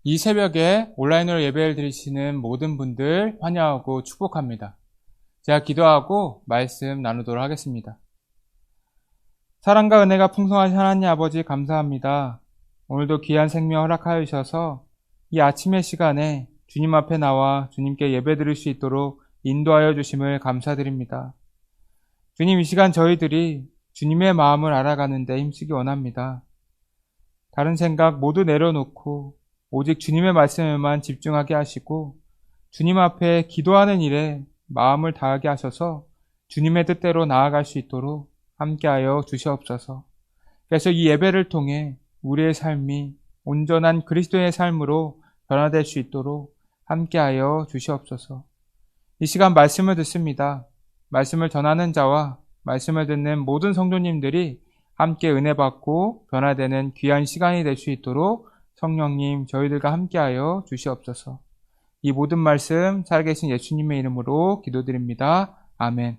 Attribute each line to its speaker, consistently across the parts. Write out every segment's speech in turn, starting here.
Speaker 1: 이 새벽에 온라인으로 예배를 드리시는 모든 분들 환영하고 축복합니다. 제가 기도하고 말씀 나누도록 하겠습니다. 사랑과 은혜가 풍성하신 하나님 아버지 감사합니다. 오늘도 귀한 생명 허락하여 주셔서 이 아침의 시간에 주님 앞에 나와 주님께 예배 드릴 수 있도록 인도하여 주심을 감사드립니다. 주님, 이 시간 저희들이 주님의 마음을 알아가는 데 힘쓰기 원합니다. 다른 생각 모두 내려놓고 오직 주님의 말씀에만 집중하게 하시고 주님 앞에 기도하는 일에 마음을 다하게 하셔서 주님의 뜻대로 나아갈 수 있도록 함께하여 주시옵소서. 그래서 이 예배를 통해 우리의 삶이 온전한 그리스도의 삶으로 변화될 수 있도록 함께하여 주시옵소서. 이 시간 말씀을 듣습니다. 말씀을 전하는 자와 말씀을 듣는 모든 성도님들이 함께 은혜 받고 변화되는 귀한 시간이 될 수 있도록 성령님 저희들과 함께하여 주시옵소서. 이 모든 말씀 살아계신 예수님의 이름으로 기도드립니다. 아멘.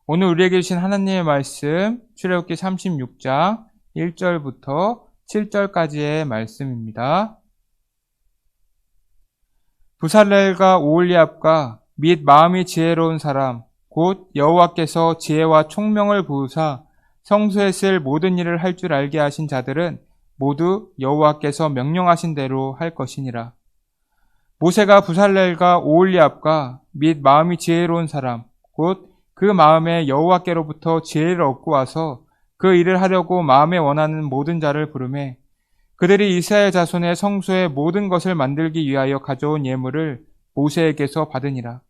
Speaker 1: 오늘 우리에게 주신 하나님의 말씀 출애굽기 36장 1절부터 7절까지의 말씀입니다. 부살렐과 오홀리압과 및 마음이 지혜로운 사람 곧 여호와께서 지혜와 총명을 부으사 성소에 쓸 모든 일을 할 줄 알게 하신 자들은 모두 여호와께서 명령하신 대로 할 것이니라. 모세가 부살렐과 오홀리압과 및 마음이 지혜로운 사람 곧 그 마음에 여호와께로부터 지혜를 얻고 와서 그 일을 하려고 마음에 원하는 모든 자를 부르매 그들이 이스라엘 자손의 성소의 모든 것을 만들기 위하여 가져온 예물을 모세에게서 받으니라.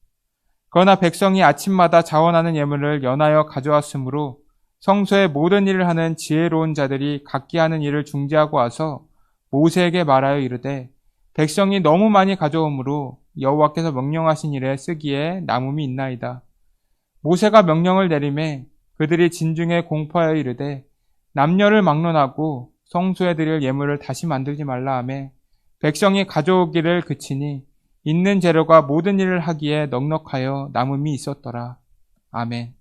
Speaker 1: 그러나 백성이 아침마다 자원하는 예물을 연하여 가져왔으므로 성소의 모든 일을 하는 지혜로운 자들이 각기 하는 일을 중지하고 와서 모세에게 말하여 이르되 백성이 너무 많이 가져오므로 여호와께서 명령하신 일에 쓰기에 남음이 있나이다. 모세가 명령을 내리매 그들이 진중에 공포하여 이르되 남녀를 막론하고 성소에 드릴 예물을 다시 만들지 말라 하매 백성이 가져오기를 그치니 있는 재료가 모든 일을 하기에 넉넉하여 남음이 있었더라. 아멘.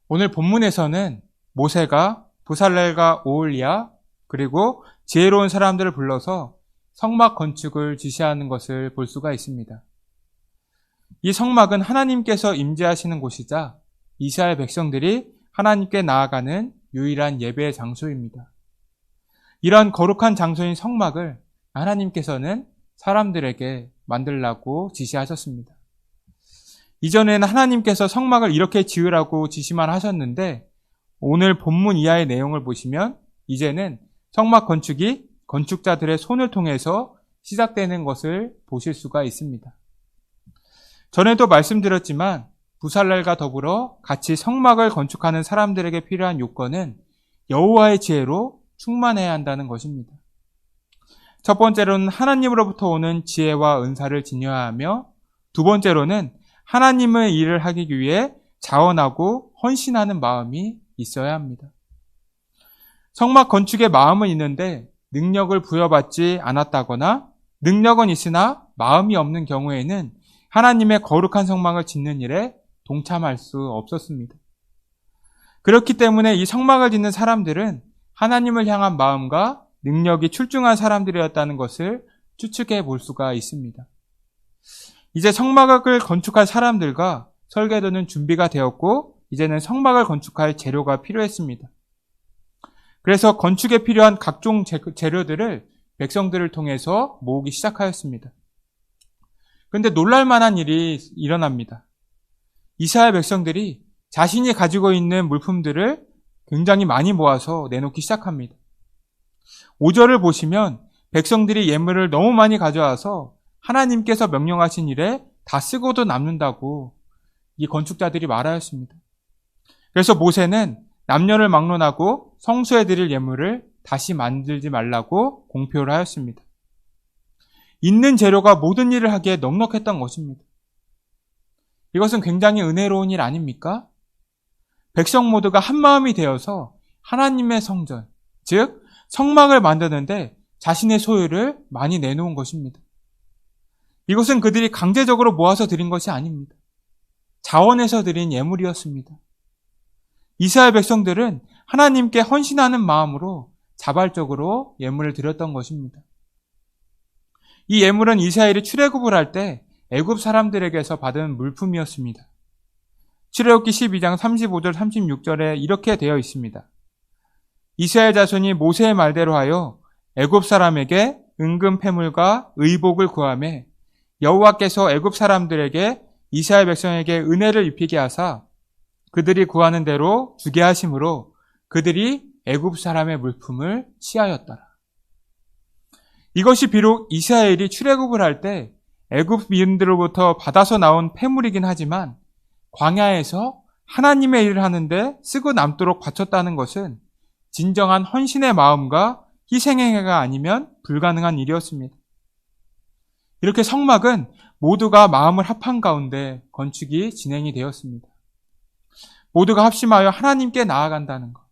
Speaker 1: 오늘 본문에서는 모세가 부살렐과 오홀리압 그리고 지혜로운 사람들을 불러서 성막 건축을 지시하는 것을 볼 수가 있습니다. 이 성막은 하나님께서 임재하시는 곳이자 이스라엘 백성들이 하나님께 나아가는 유일한 예배의 장소입니다. 이러한 거룩한 장소인 성막을 하나님께서는 사람들에게 만들라고 지시하셨습니다. 이전에는 하나님께서 성막을 이렇게 지으라고 지시만 하셨는데 오늘 본문 이하의 내용을 보시면 이제는 성막 건축이 건축자들의 손을 통해서 시작되는 것을 보실 수가 있습니다. 전에도 말씀드렸지만 부살렐과 더불어 같이 성막을 건축하는 사람들에게 필요한 요건은 여호와의 지혜로 충만해야 한다는 것입니다. 첫 번째로는 하나님으로부터 오는 지혜와 은사를 지녀야 하며 두 번째로는 하나님의 일을 하기 위해 자원하고 헌신하는 마음이 있어야 합니다. 성막 건축에 마음은 있는데 능력을 부여받지 않았다거나 능력은 있으나 마음이 없는 경우에는 하나님의 거룩한 성막을 짓는 일에 동참할 수 없었습니다. 그렇기 때문에 이 성막을 짓는 사람들은 하나님을 향한 마음과 능력이 출중한 사람들이었다는 것을 추측해 볼 수가 있습니다. 이제 성막을 건축할 사람들과 설계도는 준비가 되었고 이제는 성막을 건축할 재료가 필요했습니다. 그래서 건축에 필요한 각종 재료들을 백성들을 통해서 모으기 시작하였습니다. 그런데 놀랄만한 일이 일어납니다. 이스라엘 백성들이 자신이 가지고 있는 물품들을 굉장히 많이 모아서 내놓기 시작합니다. 5절을 보시면 백성들이 예물을 너무 많이 가져와서 하나님께서 명령하신 일에 다 쓰고도 남는다고 이 건축자들이 말하였습니다. 그래서 모세는 남녀를 막론하고 성소에 드릴 예물을 다시 만들지 말라고 공표를 하였습니다. 있는 재료가 모든 일을 하기에 넉넉했던 것입니다. 이것은 굉장히 은혜로운 일 아닙니까? 백성 모두가 한마음이 되어서 하나님의 성전, 즉 성막을 만드는데 자신의 소유를 많이 내놓은 것입니다. 이것은 그들이 강제적으로 모아서 드린 것이 아닙니다. 자원해서 드린 예물이었습니다. 이스라엘 백성들은 하나님께 헌신하는 마음으로 자발적으로 예물을 드렸던 것입니다. 이 예물은 이스라엘이 출애굽을 할 때 애굽 사람들에게서 받은 물품이었습니다. 출애굽기 12장 35절 36절에 이렇게 되어 있습니다. 이스라엘 자손이 모세의 말대로 하여 애굽 사람에게 은금 패물과 의복을 구하매 여호와께서 애굽 사람들에게 이스라엘 백성에게 은혜를 입히게 하사 그들이 구하는 대로 주게 하심으로 그들이 애굽 사람의 물품을 취하였더라. 이것이 비록 이스라엘이 출애굽을 할 때 애굽 민들로부터 받아서 나온 패물이긴 하지만 광야에서 하나님의 일을 하는데 쓰고 남도록 바쳤다는 것은 진정한 헌신의 마음과 희생행위가 아니면 불가능한 일이었습니다. 이렇게 성막은 모두가 마음을 합한 가운데 건축이 진행이 되었습니다. 모두가 합심하여 하나님께 나아간다는 것.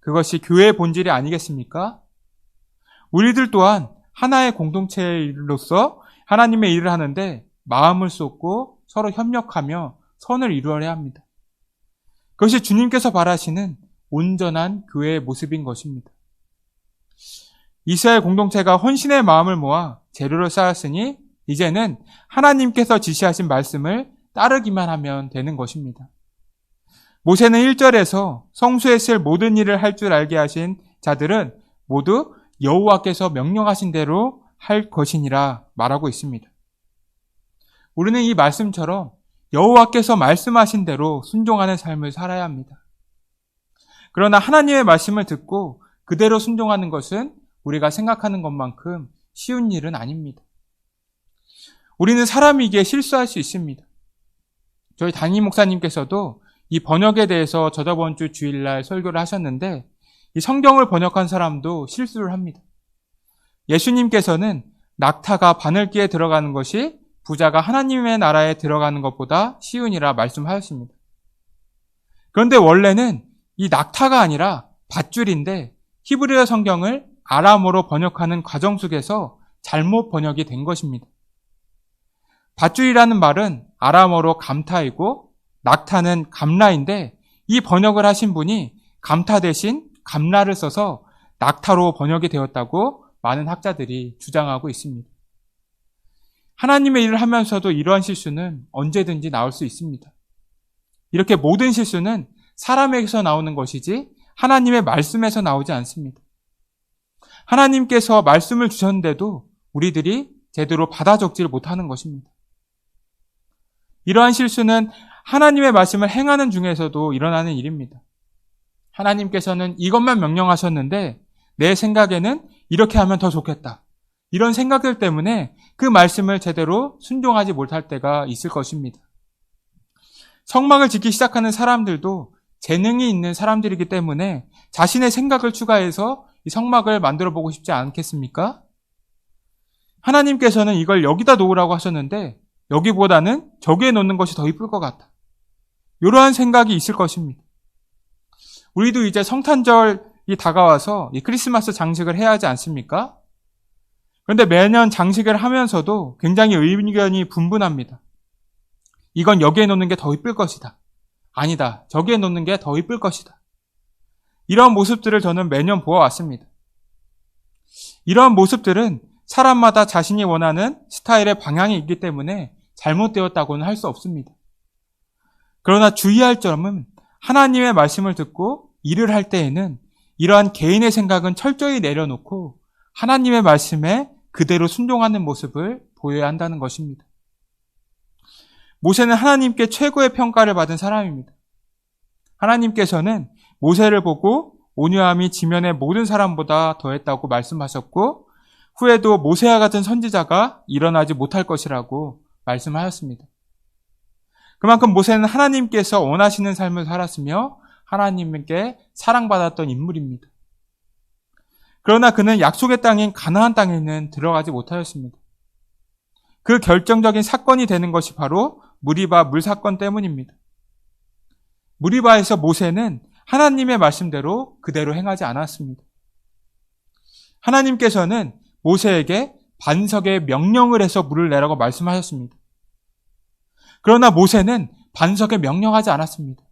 Speaker 1: 그것이 교회의 본질이 아니겠습니까? 우리들 또한 하나의 공동체로서 하나님의 일을 하는데 마음을 쏟고 서로 협력하며 선을 이루어야 합니다. 그것이 주님께서 바라시는 온전한 교회의 모습인 것입니다. 이스라엘 공동체가 헌신의 마음을 모아 재료를 쌓았으니 이제는 하나님께서 지시하신 말씀을 따르기만 하면 되는 것입니다. 모세는 1절에서 성소에 쓸 모든 일을 할 줄 알게 하신 자들은 모두 여호와께서 명령하신 대로 할 것이니라 말하고 있습니다. 우리는 이 말씀처럼 여호와께서 말씀하신 대로 순종하는 삶을 살아야 합니다. 그러나 하나님의 말씀을 듣고 그대로 순종하는 것은 우리가 생각하는 것만큼 쉬운 일은 아닙니다. 우리는 사람이기에 실수할 수 있습니다. 저희 담임 목사님께서도 이 번역에 대해서 저저번 주 주일날 설교를 하셨는데 이 성경을 번역한 사람도 실수를 합니다. 예수님께서는 낙타가 바늘기에 들어가는 것이 부자가 하나님의 나라에 들어가는 것보다 쉬우니라 말씀하셨습니다. 그런데 원래는 이 낙타가 아니라 밧줄인데 히브리어 성경을 아람어로 번역하는 과정 속에서 잘못 번역이 된 것입니다. 밧줄이라는 말은 아람어로 감타이고 낙타는 감라인데 이 번역을 하신 분이 감타 대신 감라를 써서 낙타로 번역이 되었다고 많은 학자들이 주장하고 있습니다. 하나님의 일을 하면서도 이러한 실수는 언제든지 나올 수 있습니다. 이렇게 모든 실수는 사람에게서 나오는 것이지 하나님의 말씀에서 나오지 않습니다. 하나님께서 말씀을 주셨는데도 우리들이 제대로 받아 적지를 못하는 것입니다. 이러한 실수는 하나님의 말씀을 행하는 중에서도 일어나는 일입니다. 하나님께서는 이것만 명령하셨는데 내 생각에는 이렇게 하면 더 좋겠다. 이런 생각들 때문에 그 말씀을 제대로 순종하지 못할 때가 있을 것입니다. 성막을 짓기 시작하는 사람들도 재능이 있는 사람들이기 때문에 자신의 생각을 추가해서 이 성막을 만들어 보고 싶지 않겠습니까? 하나님께서는 이걸 여기다 놓으라고 하셨는데 여기보다는 저기에 놓는 것이 더 이쁠 것 같다. 이러한 생각이 있을 것입니다. 우리도 이제 성탄절이 다가와서 이 크리스마스 장식을 해야 하지 않습니까? 그런데 매년 장식을 하면서도 굉장히 의견이 분분합니다. 이건 여기에 놓는 게 더 이쁠 것이다. 아니다. 저기에 놓는 게 더 이쁠 것이다. 이러한 모습들을 저는 매년 보아왔습니다. 이러한 모습들은 사람마다 자신이 원하는 스타일의 방향이 있기 때문에 잘못되었다고는 할 수 없습니다. 그러나 주의할 점은 하나님의 말씀을 듣고 일을 할 때에는 이러한 개인의 생각은 철저히 내려놓고 하나님의 말씀에 그대로 순종하는 모습을 보여야 한다는 것입니다. 모세는 하나님께 최고의 평가를 받은 사람입니다. 하나님께서는 모세를 보고 온유함이 지면의 모든 사람보다 더했다고 말씀하셨고 후에도 모세와 같은 선지자가 일어나지 못할 것이라고 말씀하셨습니다. 그만큼 모세는 하나님께서 원하시는 삶을 살았으며 하나님께 사랑받았던 인물입니다. 그러나 그는 약속의 땅인 가나안 땅에는 들어가지 못하였습니다. 그 결정적인 사건이 되는 것이 바로 무리바 물사건 때문입니다. 무리바에서 모세는 하나님의 말씀대로 그대로 행하지 않았습니다. 하나님께서는 모세에게 반석에 명령을 해서 물을 내라고 말씀하셨습니다. 그러나 모세는 반석에 명령하지 않았습니다.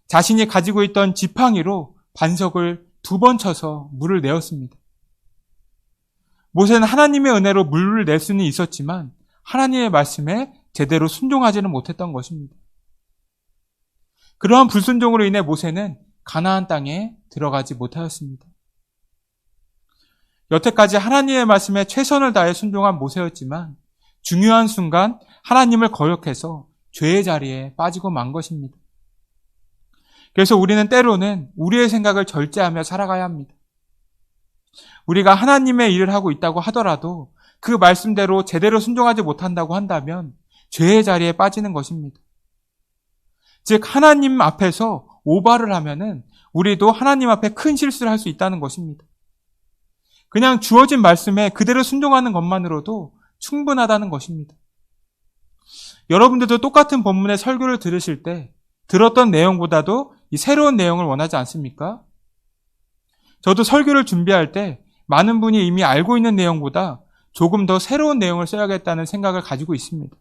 Speaker 1: 자신이 가지고 있던 지팡이로 반석을 2번 쳐서 물을 내었습니다. 모세는 하나님의 은혜로 물을 낼 수는 있었지만 하나님의 말씀에 제대로 순종하지는 못했던 것입니다. 그러한 불순종으로 인해 모세는 가나안 땅에 들어가지 못하였습니다. 여태까지 하나님의 말씀에 최선을 다해 순종한 모세였지만 중요한 순간 하나님을 거역해서 죄의 자리에 빠지고 만 것입니다. 그래서 우리는 때로는 우리의 생각을 절제하며 살아가야 합니다. 우리가 하나님의 일을 하고 있다고 하더라도 그 말씀대로 제대로 순종하지 못한다고 한다면 죄의 자리에 빠지는 것입니다. 즉 하나님 앞에서 오바를 하면은 우리도 하나님 앞에 큰 실수를 할 수 있다는 것입니다. 그냥 주어진 말씀에 그대로 순종하는 것만으로도 충분하다는 것입니다. 여러분들도 똑같은 본문의 설교를 들으실 때 들었던 내용보다도 이 새로운 내용을 원하지 않습니까? 저도 설교를 준비할 때 많은 분이 이미 알고 있는 내용보다 조금 더 새로운 내용을 써야겠다는 생각을 가지고 있습니다.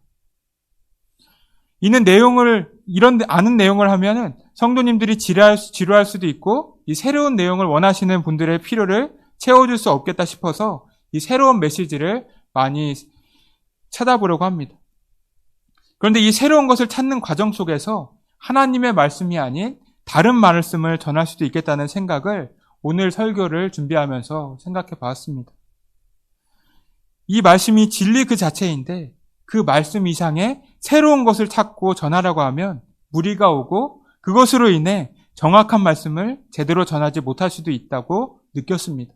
Speaker 1: 이런 아는 내용을 하면은 성도님들이 지루할 수도 있고 이 새로운 내용을 원하시는 분들의 필요를 채워줄 수 없겠다 싶어서 이 새로운 메시지를 많이 찾아보려고 합니다. 그런데 이 새로운 것을 찾는 과정 속에서 하나님의 말씀이 아닌 다른 말씀을 전할 수도 있겠다는 생각을 오늘 설교를 준비하면서 생각해 보았습니다. 이 말씀이 진리 그 자체인데 그 말씀 이상의 새로운 것을 찾고 전하라고 하면 무리가 오고 그것으로 인해 정확한 말씀을 제대로 전하지 못할 수도 있다고 느꼈습니다.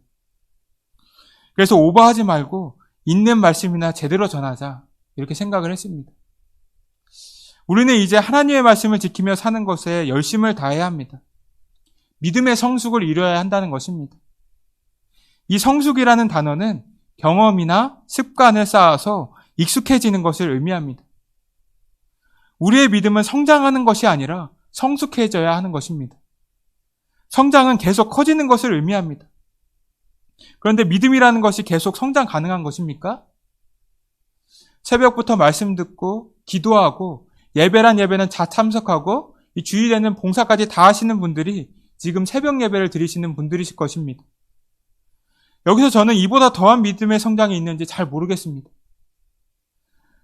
Speaker 1: 그래서 오버하지 말고 있는 말씀이나 제대로 전하자 이렇게 생각을 했습니다. 우리는 이제 하나님의 말씀을 지키며 사는 것에 열심을 다해야 합니다. 믿음의 성숙을 이루어야 한다는 것입니다. 이 성숙이라는 단어는 경험이나 습관을 쌓아서 익숙해지는 것을 의미합니다. 우리의 믿음은 성장하는 것이 아니라 성숙해져야 하는 것입니다. 성장은 계속 커지는 것을 의미합니다. 그런데 믿음이라는 것이 계속 성장 가능한 것입니까? 새벽부터 말씀 듣고 기도하고 예배란 예배는 다 참석하고 이 주일에는 봉사까지 다 하시는 분들이 지금 새벽 예배를 드리시는 분들이실 것입니다. 여기서 저는 이보다 더한 믿음의 성장이 있는지 잘 모르겠습니다.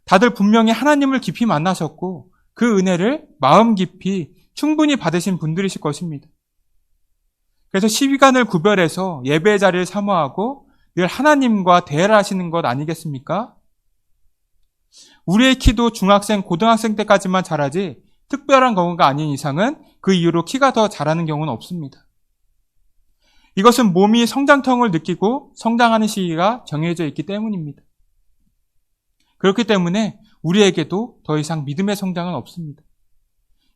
Speaker 1: 다들 분명히 하나님을 깊이 만나셨고 그 은혜를 마음 깊이 충분히 받으신 분들이실 것입니다. 그래서 시간을 구별해서 예배의 자리를 사모하고 늘 하나님과 대화를 하시는 것 아니겠습니까? 우리의 키도 중학생, 고등학생 때까지만 자라지 특별한 경우가 아닌 이상은 그 이후로 키가 더 자라는 경우는 없습니다. 이것은 몸이 성장통을 느끼고 성장하는 시기가 정해져 있기 때문입니다. 그렇기 때문에 우리에게도 더 이상 믿음의 성장은 없습니다.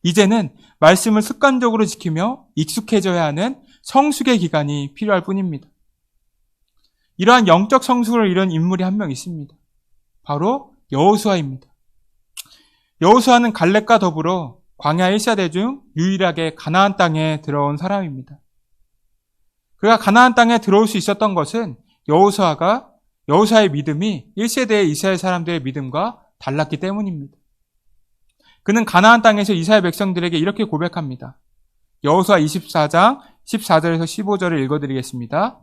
Speaker 1: 이제는 말씀을 습관적으로 지키며 익숙해져야 하는 성숙의 기간이 필요할 뿐입니다. 이러한 영적 성숙을 이룬 인물이 한 명 있습니다. 바로 여호수아입니다. 여호수아는 갈렙과 더불어 광야 1세대 중 유일하게 가나안 땅에 들어온 사람입니다. 그가 가나안 땅에 들어올 수 있었던 것은 여호수아의 믿음이 1세대의 이스라엘 사람들의 믿음과 달랐기 때문입니다. 그는 가나안 땅에서 이스라엘 백성들에게 이렇게 고백합니다. 여호수아 24장 14절에서 15절을 읽어드리겠습니다.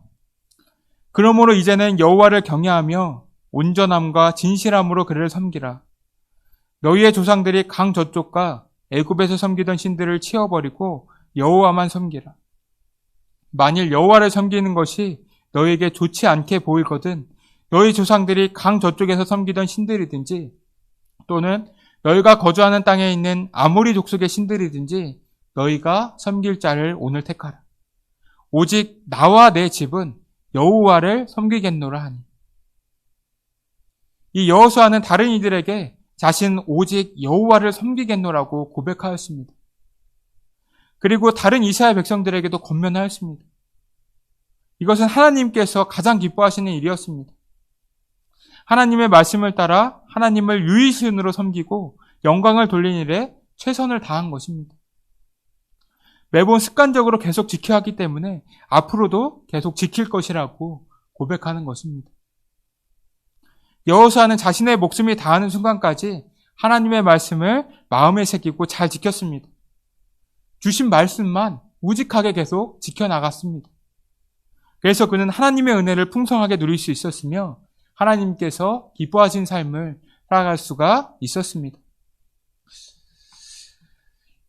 Speaker 1: 그러므로 이제는 여호와를 경외하며 온전함과 진실함으로 그를 섬기라. 너희의 조상들이 강 저쪽과 애굽에서 섬기던 신들을 치워버리고 여호와만 섬기라. 만일 여호와를 섬기는 것이 너희에게 좋지 않게 보이거든 너희 조상들이 강 저쪽에서 섬기던 신들이든지 또는 너희가 거주하는 땅에 있는 아모리 족속의 신들이든지 너희가 섬길 자를 오늘 택하라. 오직 나와 내 집은 여호와를 섬기겠노라 하니. 이 여호수아는 다른 이들에게 자신은 오직 여호와를 섬기겠노라고 고백하였습니다. 그리고 다른 이스라엘 백성들에게도 권면하였습니다. 이것은 하나님께서 가장 기뻐하시는 일이었습니다. 하나님의 말씀을 따라 하나님을 유일신으로 섬기고 영광을 돌린 일에 최선을 다한 것입니다. 매번 습관적으로 계속 지켜야 하기 때문에 앞으로도 계속 지킬 것이라고 고백하는 것입니다. 여호수아는 자신의 목숨이 다하는 순간까지 하나님의 말씀을 마음에 새기고 잘 지켰습니다. 주신 말씀만 우직하게 계속 지켜나갔습니다. 그래서 그는 하나님의 은혜를 풍성하게 누릴 수 있었으며 하나님께서 기뻐하신 삶을 살아갈 수가 있었습니다.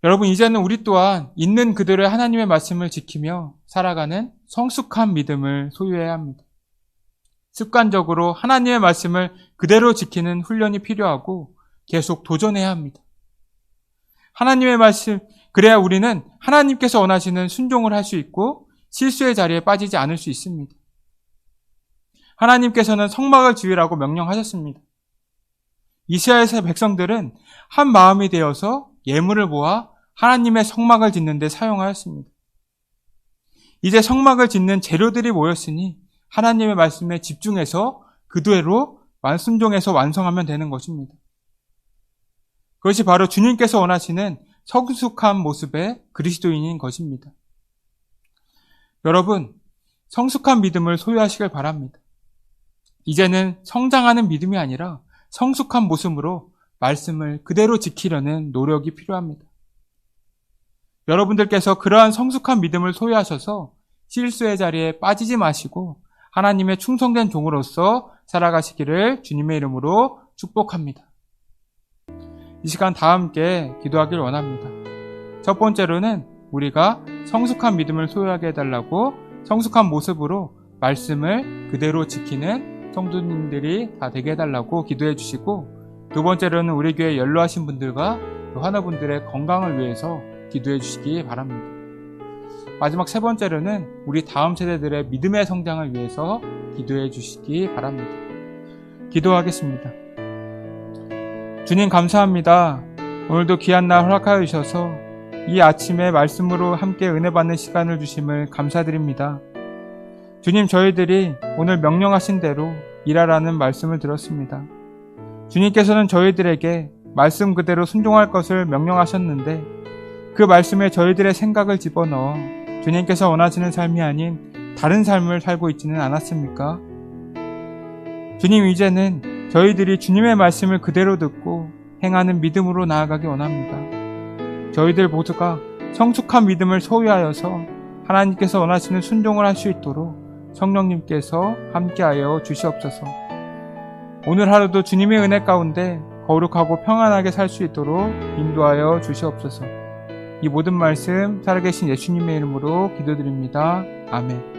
Speaker 1: 여러분, 이제는 우리 또한 있는 그대로의 하나님의 말씀을 지키며 살아가는 성숙한 믿음을 소유해야 합니다. 습관적으로 하나님의 말씀을 그대로 지키는 훈련이 필요하고 계속 도전해야 합니다. 하나님의 말씀, 그래야 우리는 하나님께서 원하시는 순종을 할 수 있고 실수의 자리에 빠지지 않을 수 있습니다. 하나님께서는 성막을 지으라고 명령하셨습니다. 이스라엘 백성들은 한 마음이 되어서 예물을 모아 하나님의 성막을 짓는 데 사용하였습니다. 이제 성막을 짓는 재료들이 모였으니 하나님의 말씀에 집중해서 그대로 순종해서 완성하면 되는 것입니다. 그것이 바로 주님께서 원하시는 성숙한 모습의 그리스도인인 것입니다. 여러분, 성숙한 믿음을 소유하시길 바랍니다. 이제는 성장하는 믿음이 아니라 성숙한 모습으로 말씀을 그대로 지키려는 노력이 필요합니다. 여러분들께서 그러한 성숙한 믿음을 소유하셔서 실수의 자리에 빠지지 마시고 하나님의 충성된 종으로서 살아가시기를 주님의 이름으로 축복합니다. 이 시간 다 함께 기도하길 원합니다. 첫 번째로는 우리가 성숙한 믿음을 소유하게 해달라고 성숙한 모습으로 말씀을 그대로 지키는 성도님들이 다 되게 해달라고 기도해 주시고, 두 번째로는 우리 교회 연로하신 분들과 환우분들의 건강을 위해서 기도해 주시기 바랍니다. 마지막 세 번째로는 우리 다음 세대들의 믿음의 성장을 위해서 기도해 주시기 바랍니다. 기도하겠습니다. 주님, 감사합니다. 오늘도 귀한 날 허락하여 주셔서 이 아침에 말씀으로 함께 은혜 받는 시간을 주심을 감사드립니다. 주님, 저희들이 오늘 명령하신 대로 일하라는 말씀을 들었습니다. 주님께서는 저희들에게 말씀 그대로 순종할 것을 명령하셨는데 그 말씀에 저희들의 생각을 집어넣어 주님께서 원하시는 삶이 아닌 다른 삶을 살고 있지는 않았습니까? 주님, 이제는 저희들이 주님의 말씀을 그대로 듣고 행하는 믿음으로 나아가기 원합니다. 저희들 모두가 성숙한 믿음을 소유하여서 하나님께서 원하시는 순종을 할 수 있도록 성령님께서 함께하여 주시옵소서. 오늘 하루도 주님의 은혜 가운데 거룩하고 평안하게 살 수 있도록 인도하여 주시옵소서. 이 모든 말씀 살아계신 예수님의 이름으로 기도드립니다. 아멘.